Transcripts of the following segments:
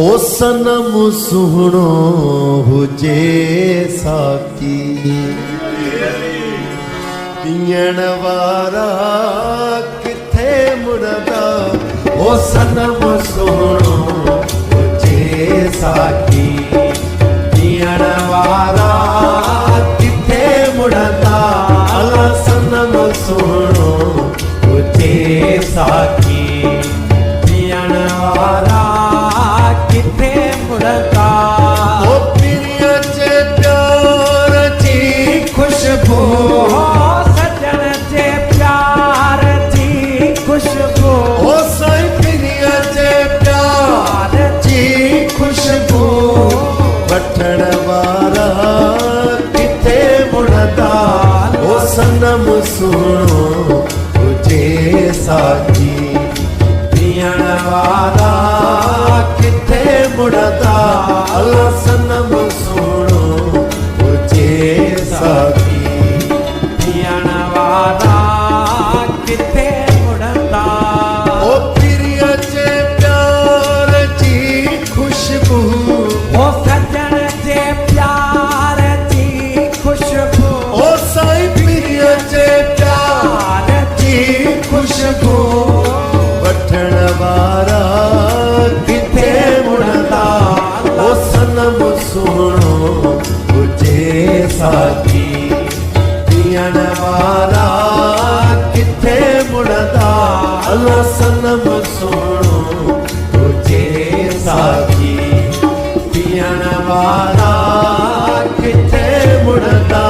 ओ सनम सुहणो हुजे साकी पीअण वारा किथे मुड़दा ओ सनम सुहणो हुजे साकी पीअण वारा किथे मुड़दा अला सनम सुहणो हुजे साकी पीअण वारा किथे मुड़दा ओ पिरिय जे प्यार जी खुशबू सजन जे प्यार जी खुशबू ओ साईं पिरिय जे प्यार जी खुशबू वठण वारा किथे मुड़दा ओ सनम सुहिणो हुजे साकी पीअण वारा किथे मुड़दा अला सनम सुहिणो हुजे साकी पीअण वारा किथे मुड़दा ओ पिरिय जे प्यार जी खुशबू ओ सजन जे प्यार जी खुशबू ओ साईं पिरिय जे प्यार जी खुशबू वठण वारा किथे मुड़दा ओ सनम सुहिणो हुजे साकी पीअण वारा किथे मुड़दा अला सनम सुहिणो हुजे साकी पीअण वारा किथे मुड़दा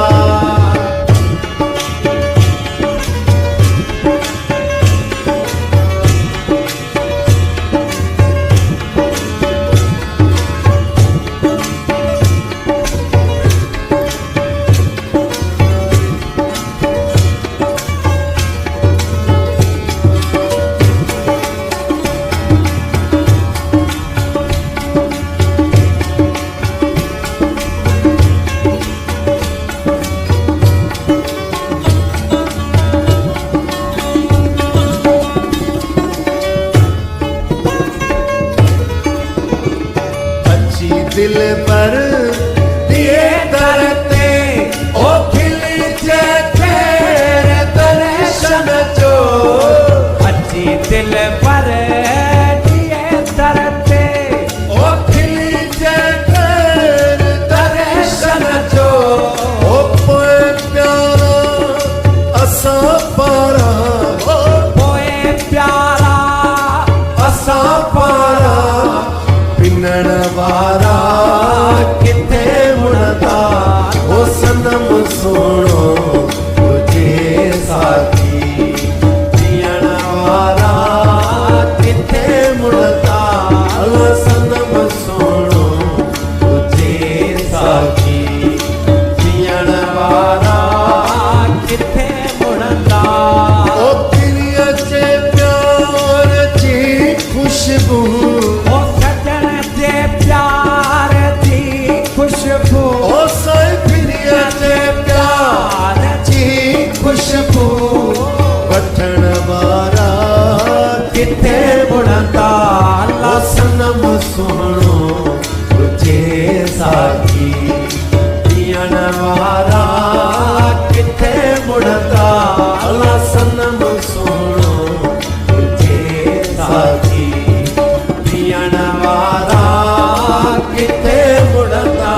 दिल पर दिए दरते ओ खिली जे तेरे दर्शन जो अच्छी दिल पर दिए दरते ओ खिली जे तेरे दर्शन जो ओ पोए प्यारा असा पारा ओ पोए प्यारा असा पारा पिनण वारा किथे मुड़दा ओ सनम सुहिणो हुजे साकी पीअण वारा किथे मुड़दा अला सनम सुहिणो हुजे साकी पीअण वारा किथे मुड़दा ओ पिरिय जे प्यार जी खुशबू प्यार जी खुशबू ओ साईं पिरिय जे प्यार जी खुशबू वठण वारा किथे मुड़दा अला सनम सुहिणो हुजे साकी पीअण वारा किथे मुड़दा अला सनम सुहिणो हुजे साकी पीअण वारा किथे मुड़दा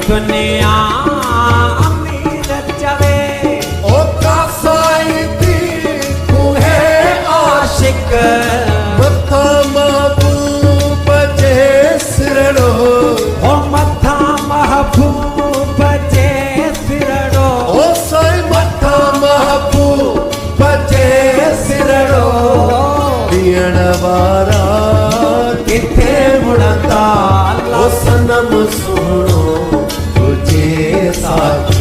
ਦੁਨੀਆ ਅਮੀਰ ਚਵੇ ओ कासाई दी है ਆਸ਼ਿਕ मथा महबूब जे सिरड़ो ਹੋ ਮੱਥਾ ਮਹਬੂਬ ਜੇ ਫਿਰੜੋ ओ साई मथा महबूब जे सिरड़ो दियण वारा ਕਿੱਥੇ ਮੁੜਦਾ ओ सनम सुनो तुझे साथ